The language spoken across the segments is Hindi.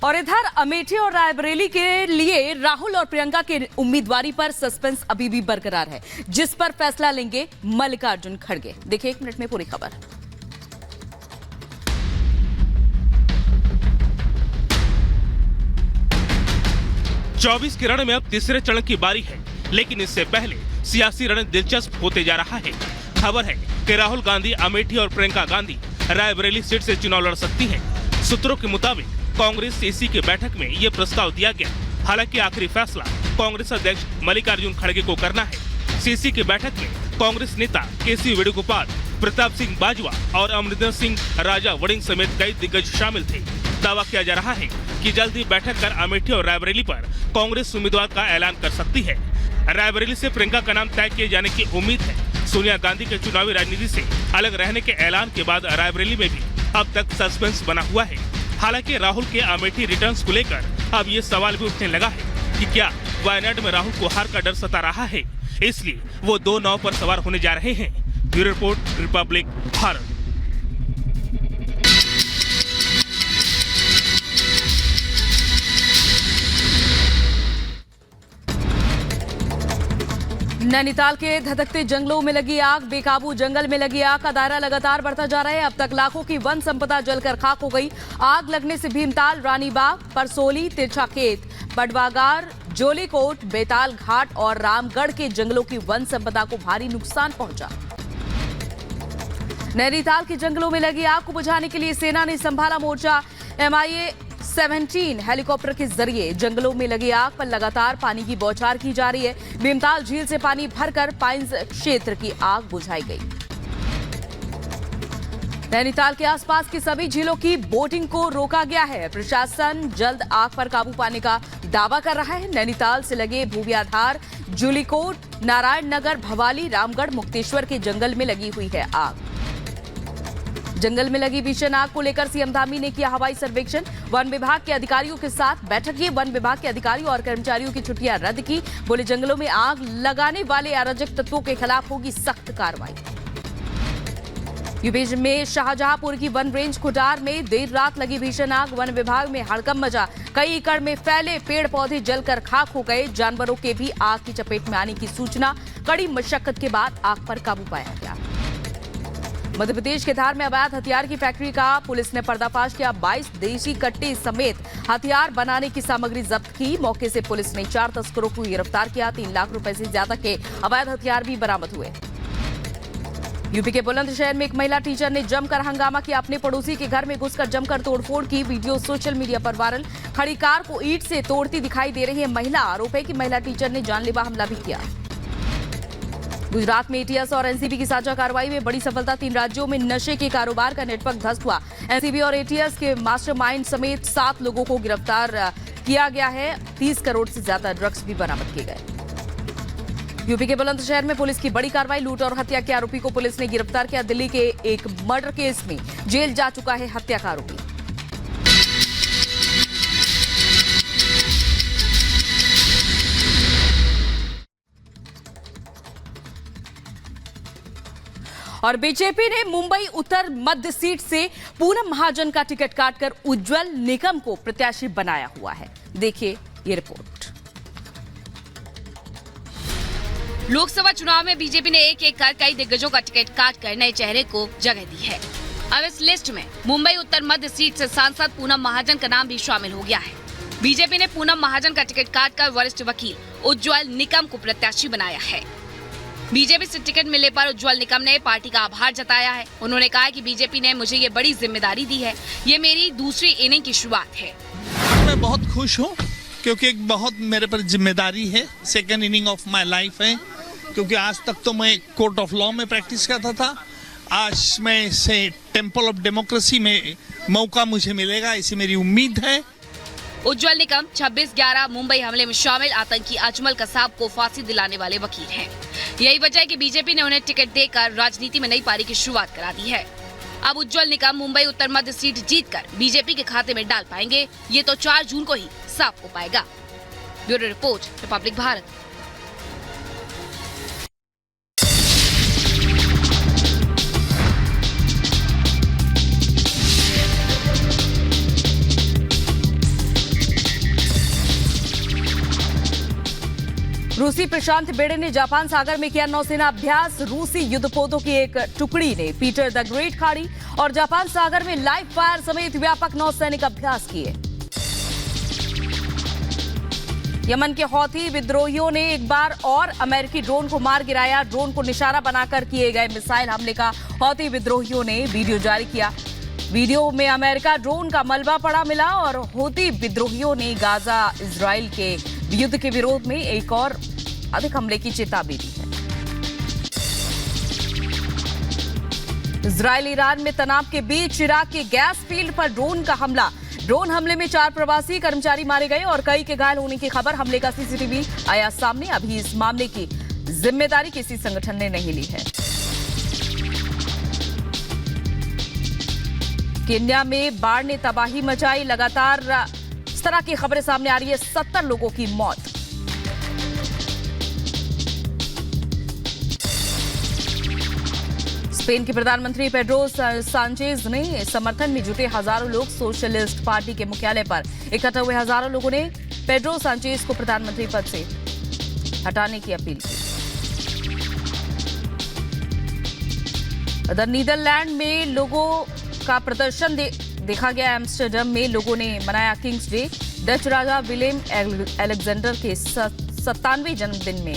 और इधर अमेठी और रायबरेली के लिए राहुल और प्रियंका के उम्मीदवारी पर सस्पेंस अभी भी बरकरार है, जिस पर फैसला लेंगे मल्लिकार्जुन खड़गे। देखिए 1 मिनट में पूरी खबर। चौबीस के रण में अब तीसरे चरण की बारी है, लेकिन इससे पहले सियासी रण दिलचस्प होते जा रहा है। खबर है कि राहुल गांधी अमेठी और प्रियंका गांधी रायबरेली सीट से चुनाव लड़ सकती हैं। सूत्रों के मुताबिक कांग्रेस सीसी की बैठक में ये प्रस्ताव दिया गया। हालांकि आखिरी फैसला कांग्रेस अध्यक्ष मल्लिकार्जुन खड़गे को करना है। सीसी की बैठक में कांग्रेस नेता केसी वेणुगोपाल, प्रताप सिंह बाजवा और अमरिंदर सिंह राजा वड़िंग समेत कई दिग्गज शामिल थे। दावा किया जा रहा है कि जल्द ही बैठक कर अमेठी और रायबरेली पर कांग्रेस उम्मीदवार का ऐलान कर सकती है। रायबरेली से प्रियंका का नाम तय किए जाने की उम्मीद है। सोनिया गांधी के चुनावी राजनीति से अलग रहने के ऐलान के बाद रायबरेली में भी अब तक सस्पेंस बना हुआ है। हालांकि राहुल के अमेठी रिटर्न्स को लेकर अब ये सवाल भी उठने लगा है कि क्या वायनाड में राहुल को हार का डर सता रहा है, इसलिए वो दो नाव पर सवार होने जा रहे हैं। Bureau report, Republic Bharat. Nainital के धधकते जंगलों में लगी आग। बेकाबू जंगल में लगी आग का दायरा लगातार बढ़ता जा रहा है। अब तक लाखों की वन संपदा जलकर खाक हो गई। आग लगने से भीमताल, रानीबाग, परसोली, तिरछा खेत, बडवागार, जोलीकोट, बेताल घाट और रामगढ़ के जंगलों की वन संपदा को भारी नुकसान पहुंचा। नैनीताल के जंगलों में लगी आग को बुझाने के लिए सेना ने संभाला मोर्चा। MI-17 हेलीकॉप्टर के जरिए जंगलों में लगी आग पर लगातार पानी की बौछार की जा रही है। भीमताल झील से पानी भरकर पाइन्स क्षेत्र की आग बुझाई गई। नैनीताल के आसपास की सभी झीलों की बोटिंग को रोका गया है। प्रशासन जल्द आग पर काबू पाने का दावा कर रहा है। नैनीताल से लगे भूवियाधार, जूलीकोट, नारायण नगर, भवाली, रामगढ़, मुक्तेश्वर के जंगल में लगी हुई है आग। जंगल में लगी भीषण आग को लेकर सीएम धामी ने किया हवाई सर्वेक्षण। वन विभाग के अधिकारियों के साथ बैठक की। वन विभाग के अधिकारियों और कर्मचारियों की छुट्टियां रद्द की। बोले जंगलों में आग लगाने वाले अराजक तत्वों के खिलाफ होगी सख्त कार्रवाई। यूपी में शाहजहांपुर की वन रेंज खुटार में देर रात लगी भीषण आग। वन विभाग में हड़कंप मचा। कई एकड़ में फैले पेड़ पौधे जलकर खाक हो गए। जानवरों के भी आग की चपेट में आने की सूचना। कड़ी मशक्कत के बाद आग पर काबू पाया गया। मध्य प्रदेश के धार में अवैध हथियार की फैक्ट्री का पुलिस ने पर्दाफाश किया। 22 देशी कट्टे समेत हथियार बनाने की सामग्री जब्त की। मौके से पुलिस ने 4 तस्करों को गिरफ्तार किया। 3 लाख रुपए से ज्यादा के अवैध हथियार भी बरामद हुए। यूपी के बुलंदशहर में एक महिला टीचर ने जमकर हंगामा किया। अपने पड़ोसी के घर में घुसकर जमकर तोड़फोड़ की। वीडियो सोशल मीडिया पर वायरल। खड़ी कार को ईंट से तोड़ती दिखाई दे रही है महिला। आरोप है कि महिला टीचर ने जानलेवा हमला भी किया। गुजरात में एटीएस और एनसीबी की साझा कार्रवाई में बड़ी सफलता। 3 राज्यों में नशे के कारोबार का नेटवर्क ध्वस्त हुआ। एनसीबी और एटीएस के मास्टरमाइंड समेत 7 लोगों को गिरफ्तार किया गया है। 30 करोड़ से ज्यादा ड्रग्स भी बरामद किए गए। यूपी के बुलंदशहर में पुलिस की बड़ी कार्रवाई। लूट और हत्या के आरोपी को पुलिस ने गिरफ्तार किया। दिल्ली के एक मर्डर केस में जेल जा चुका है हत्या का आरोपी। और बीजेपी ने मुंबई उत्तर मध्य सीट से पूनम महाजन का टिकट काटकर उज्जवल निकम को प्रत्याशी बनाया हुआ है। देखिए ये रिपोर्ट। लोकसभा चुनाव में बीजेपी ने एक-एक कर कई दिग्गजों का टिकट काटकर नए चेहरे को जगह दी है। अब इस लिस्ट में मुंबई उत्तर मध्य सीट से सांसद पूनम महाजन का नाम भी शामिल हो गया है। बीजेपी ने पूनम महाजन का टिकट काटकर वरिष्ठ वकील उज्जवल निकम को प्रत्याशी बनाया है। बीजेपी से टिकट मिलने पर उज्जवल निकम ने पार्टी का आभार जताया है। उन्होंने कहा कि बीजेपी ने मुझे ये बड़ी जिम्मेदारी दी है। ये मेरी दूसरी इनिंग की शुरुआत है। मैं बहुत खुश हूँ क्योंकि एक बहुत मेरे पर जिम्मेदारी है। Second inning of my life है, क्योंकि आज तक तो मैं कोर्ट ऑफ लॉ में प्रैक्टिस करता था। आज मैं इसे टेम्पल ऑफ डेमोक्रेसी में मौका मुझे मिलेगा, ऐसी मेरी उम्मीद है। उज्जवल निकम 26/11 मुंबई हमले में शामिल आतंकी अजमल कसाब को फांसी दिलाने वाले वकील हैं। यही वजह है कि बीजेपी ने उन्हें टिकट देकर राजनीति में नई पारी की शुरुआत करा दी है। अब उज्जवल निकम मुंबई उत्तर मध्य सीट जीतकर बीजेपी के खाते में डाल पाएंगे। ये तो 4 जून को ही साफ हो पाएगा। Bureau report, Republic Bharat. रूसी प्रशांत बेड़े ने जापान सागर में किया नौसेना अभ्यास। रूसी युद्धपोतों की एक टुकड़ी ने पीटर द ग्रेट खाड़ी और जापान सागर में लाइव फायर समेत व्यापक नौसैनिक अभ्यास किए। यमन के हौथी विद्रोहियों ने एक बार और अमेरिकी ड्रोन को मार गिराया। ड्रोन को निशाना बनाकर किए गए मिसाइल हमले का हौथी विद्रोहियों ने वीडियो जारी किया। वीडियो में अमेरिका ड्रोन का मलबा पड़ा मिला और हौथी विद्रोहियों ने गाजा इजराइल के युद्ध के विरोध में एक और अधिक हमले की चेतावनी दी है। इजराइल ईरान में तनाव के बीच इराक के गैस फील्ड पर ड्रोन का हमला। ड्रोन हमले में 4 प्रवासी कर्मचारी मारे गए और कई के घायल होने की खबर। हमले का सीसीटीवी आया सामने। अभी इस मामले की जिम्मेदारी किसी संगठन ने नहीं ली है। केन्या में बाढ़ ने तबाही मचाई। लगातार इस तरह की खबरें सामने आ रही है। 70 लोगों की मौत। स्पेन के प्रधानमंत्री पेड्रो सांचेज ने समर्थन में जुटे हजारों लोग। सोशलिस्ट पार्टी के मुख्यालय पर इकट्ठा हुए हजारों लोगों ने पेड्रो सांचेज को प्रधानमंत्री पद से हटाने की अपील की। उधर नीदरलैंड में लोगों का प्रदर्शन देखा गया। एम्स्टर्डम में लोगों ने मनाया किंग्स डे। डच राजा विलेम अलेक्जेंडर के 97वें जन्मदिन में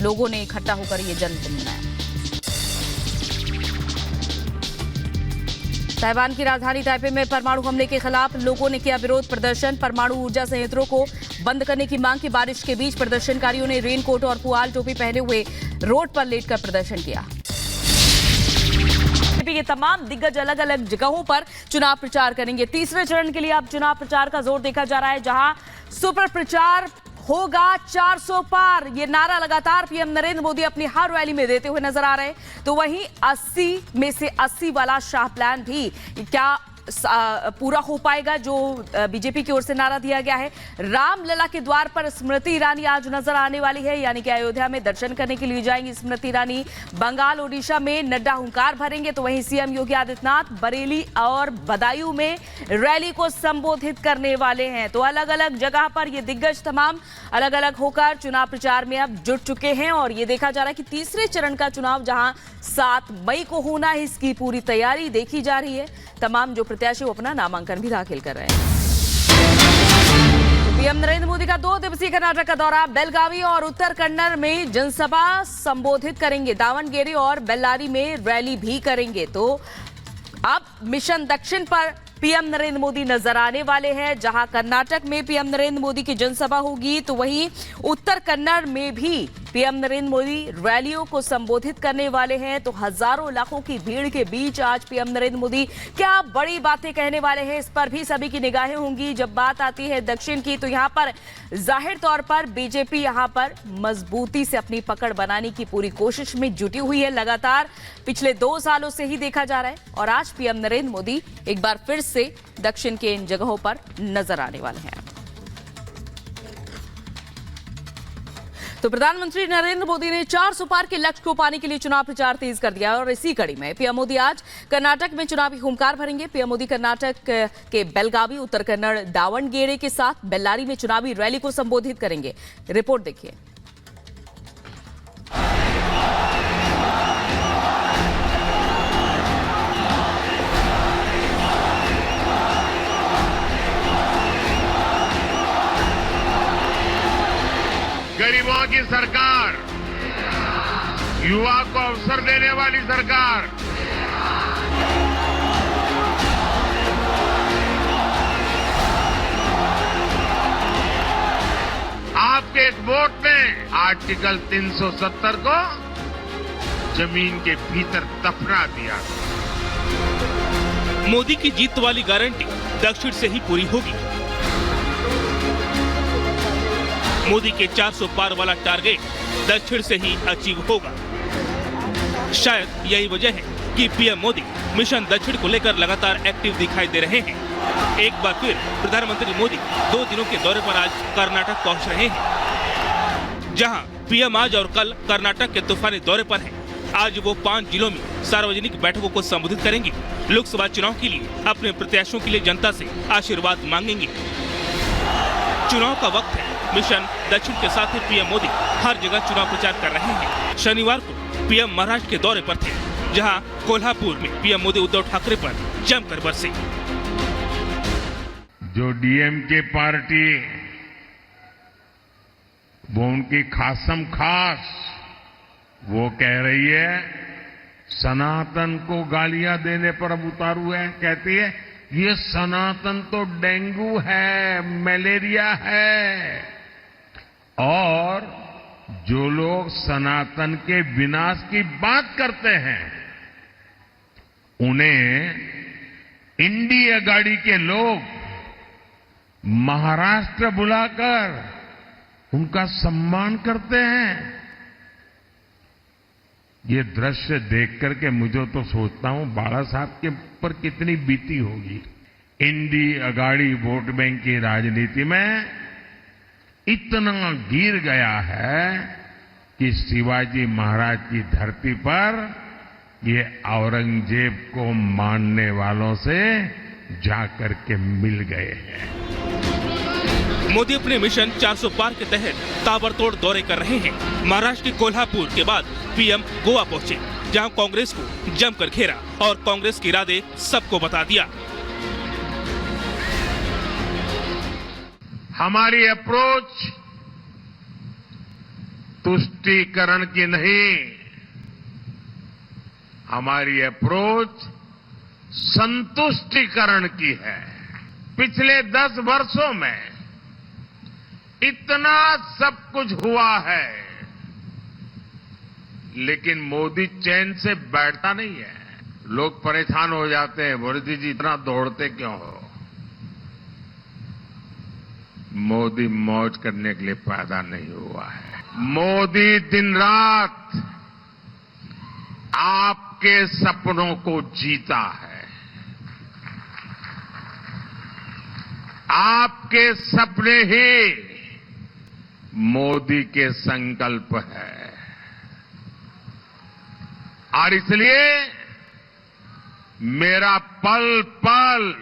लोगों ने इकट्ठा होकर यह जन्मदिन मनाया। ताइवान की राजधानी ताइपे में परमाणु हमले के खिलाफ लोगों ने किया विरोध प्रदर्शन। परमाणु ऊर्जा संयंत्रों को बंद करने की मांग की। बारिश के बीच प्रदर्शनकारियों ने रेनकोट और पुआल टोपी पहने हुए रोड पर लेटकर प्रदर्शन किया। ये तमाम दिग्गज अलग अलग जगहों पर चुनाव प्रचार करेंगे। तीसरे चरण के लिए अब चुनाव प्रचार का जोर देखा जा रहा है, जहां सुपर प्रचार होगा 400 पार। ये नारा लगातार पीएम नरेंद्र मोदी अपनी हर रैली में देते हुए नजर आ रहे हैं। तो वहीं 80 में से 80 वाला शाह प्लान भी क्या पूरा हो पाएगा, जो बीजेपी की ओर से नारा दिया गया है। रामलला के द्वार पर स्मृति ईरानी आज नजर आने वाली है, यानी कि अयोध्या में दर्शन करने के लिए जाएंगी स्मृति ईरानी। बंगाल ओडिशा में नड्डा हुंकार भरेंगे। तो वहीं सीएम योगी आदित्यनाथ बरेली और बदायूं में रैली को संबोधित करने वाले हैं। तो अलग अलग जगह पर ये दिग्गज तमाम अलग अलग होकर चुनाव प्रचार में अब जुट चुके हैं। और ये देखा जा रहा है कि तीसरे चरण का चुनाव जहां 7 मई को होना है, इसकी पूरी तैयारी देखी जा रही है। तमाम जो प्रत्याशी अपना नामांकन भी दाखिल कर रहे हैं। पीएम नरेंद्र मोदी का 2 दिवसीय कर्नाटक का दौरा। बेलगावी और उत्तर कन्नड़ में जनसभा संबोधित करेंगे। दावणगेरे और बेल्लारी में रैली भी करेंगे। तो अब मिशन दक्षिण पर पीएम नरेंद्र मोदी नजर आने वाले हैं। जहां कर्नाटक में पीएम नरेंद्र मोदी की जनसभा होगी, तो वहीं उत्तर कन्नड़ में भी पीएम नरेंद्र मोदी रैलियों को संबोधित करने वाले हैं। तो हजारों लाखों की भीड़ के बीच आज पीएम नरेंद्र मोदी क्या बड़ी बातें कहने वाले हैं, इस पर भी सभी की निगाहें होंगी। जब बात आती है दक्षिण की, तो यहां पर जाहिर तौर पर बीजेपी यहां पर मजबूती से अपनी पकड़ बनाने की पूरी कोशिश में जुटी हुई है। लगातार पिछले 2 सालों से ही देखा जा रहा है। और आज पीएम नरेंद्र मोदी एक बार फिर से दक्षिण के इन जगहों पर नजर आने वाले हैं। तो प्रधानमंत्री नरेंद्र मोदी ने 400 पार के लक्ष्य को पाने के लिए चुनाव प्रचार तेज कर दिया। और इसी कड़ी में पीएम मोदी आज कर्नाटक में चुनावी हुंकार भरेंगे। पीएम मोदी कर्नाटक के बेलगावी, उत्तर कन्नड़, दावणगेरे के साथ बेल्लारी में चुनावी रैली को संबोधित करेंगे। रिपोर्ट देखिए। गरीबों की सरकार, युवा को अवसर देने वाली सरकार, आपके एक वोट ने आर्टिकल 370 को जमीन के भीतर दफना दिया। मोदी की जीत वाली गारंटी दक्षिण से ही पूरी होगी। मोदी के 400 पार वाला टारगेट दक्षिण से ही अचीव होगा। शायद यही वजह है कि पीएम मोदी मिशन दक्षिण को लेकर लगातार एक्टिव दिखाई दे रहे हैं। एक बार फिर प्रधानमंत्री मोदी 2 दिनों के दौरे पर आज कर्नाटक पहुंच रहे हैं, जहां पीएम आज और कल कर्नाटक के तूफानी दौरे पर हैं। आज वो 5 जिलों में सार्वजनिक बैठकों को संबोधित करेंगे। लोकसभा चुनाव के लिए अपने प्रत्याशियों के लिए जनता से आशीर्वाद मांगेंगे। चुनाव का वक्त है, मिशन दक्षिण के साथ ही पीएम मोदी हर जगह चुनाव प्रचार कर रहे हैं। शनिवार को पीएम महाराष्ट्र के दौरे पर थे, जहां कोल्हापुर में पीएम मोदी उद्धव ठाकरे पर जमकर बरसे। जो डीएमके पार्टी, वो उनकी खासम खास वो कह रही है सनातन को गालियां देने पर अब उतारू है। कहती है ये सनातन तो डेंगू है, मलेरिया है। और जो लोग सनातन के विनाश की बात करते हैं, उन्हें इंडी अगाड़ी के लोग महाराष्ट्र बुलाकर उनका सम्मान करते हैं। ये दृश्य देख करके मुझे तो सोचता हूं बाला साहब के ऊपर कितनी बीती होगी। इंडी अगाड़ी वोट बैंक की राजनीति में इतना गिर गया है कि शिवाजी महाराज की धरती पर ये औरंगजेब को मानने वालों से जाकर के मिल गए हैं। मोदी अपने मिशन 400 पार के तहत ताबड़तोड़ दौरे कर रहे हैं। महाराष्ट्र के कोल्हापुर के बाद पीएम गोवा पहुंचे, जहां कांग्रेस को जमकर घेरा और कांग्रेस के इरादे सबको बता दिया। हमारी अप्रोच तुष्टीकरण की नहीं, हमारी अप्रोच संतुष्टीकरण की है। पिछले 10 वर्षों में इतना सब कुछ हुआ है, लेकिन मोदी चैन से बैठता नहीं है। लोग परेशान हो जाते हैं, मोदी जी इतना दौड़ते क्यों हो? मोदी मौज करने के लिए पैदा नहीं हुआ है। मोदी दिन रात आपके सपनों को जीता है। आपके सपने ही मोदी के संकल्प है, और इसलिए मेरा पल पल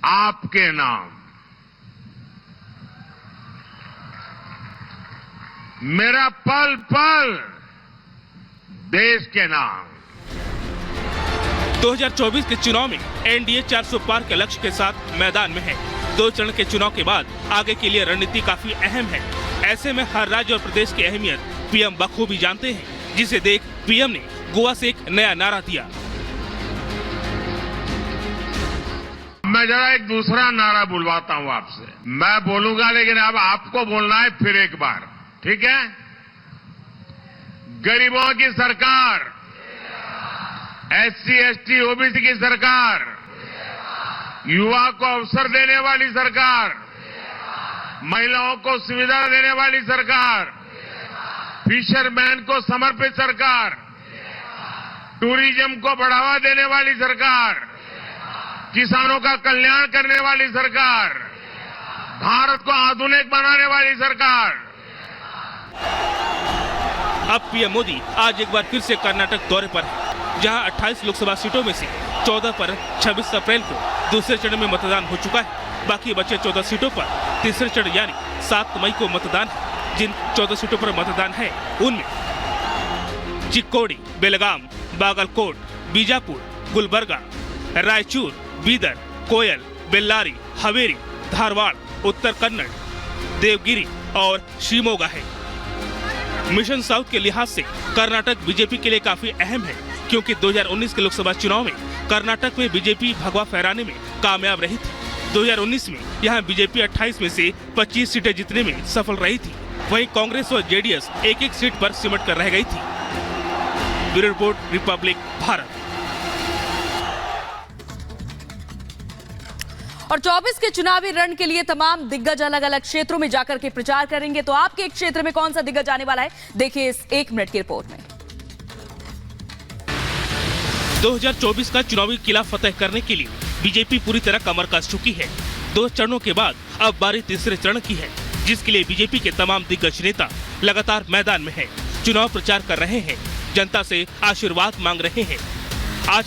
आपके नाम, मेरा पल पल देश के नाम। 2024 के चुनाव में एनडीए 400 पार के लक्ष्य के साथ मैदान में है। 2 चरण के चुनाव के बाद आगे के लिए रणनीति काफी अहम है। ऐसे में हर राज्य और प्रदेश की अहमियत पीएम बखूबी जानते हैं, जिसे देख पीएम ने गोवा से एक नया नारा दिया। मैं जरा एक दूसरा नारा बुलवाता हूं आपसे। मैं बोलूंगा, लेकिन अब आपको बोलना है फिर एक बार, ठीक है? गरीबों की सरकार, एससी एसटी ओबीसी की सरकार, युवा को अवसर देने वाली सरकार, महिलाओं को सुविधा देने वाली सरकार, फिशरमैन को समर्पित सरकार, टूरिज्म को बढ़ावा देने वाली सरकार, किसानों का कल्याण करने वाली सरकार, भारत को आधुनिक बनाने वाली सरकार। अब पीएम मोदी आज एक बार फिर से कर्नाटक दौरे पर है, जहां 28 लोकसभा सीटों में से 14 पर 26 अप्रैल को दूसरे चरण में मतदान हो चुका है। बाकी बचे 14 सीटों पर तीसरे चरण यानी 7 मई को मतदान है। जिन 14 सीटों पर मतदान है, उनमें चिक्कोडी, बेलगाम, बागलकोट, बीजापुर, गुलबर्गा, रायचूर, बीदर, कोयल, बेल्लारी, हवेरी, धारवाड़, उत्तर कन्नड़, देवगिरी और शिमोगा है। मिशन साउथ के लिहाज से कर्नाटक बीजेपी के लिए काफी अहम है, क्योंकि 2019 के लोकसभा चुनाव में कर्नाटक में बीजेपी भगवा फहराने में कामयाब रही थी। 2019 में यहां बीजेपी 28 में से 25 सीटें जीतने में सफल रही थी। वहीं कांग्रेस और जेडीएस एक-एक सीट पर सिमट कर रह गई थी। Bureau report, Republic Bharat. और 24 के चुनावी रण के लिए तमाम दिग्गज अलग अलग क्षेत्रों में जाकर के प्रचार करेंगे। तो आपके एक क्षेत्र में कौन सा दिग्गज आने वाला है, देखिए इस 1 मिनट की रिपोर्ट में। 2024 का चुनावी किला फतेह करने के लिए बीजेपी पूरी तरह कमर कस चुकी है। 2 चरणों के बाद अब बारी तीसरे चरण की है, जिसके लिए बीजेपी के तमाम दिग्गज नेता लगातार मैदान में हैं, चुनाव प्रचार कर रहे हैं, जनता से आशीर्वाद मांग रहे हैं।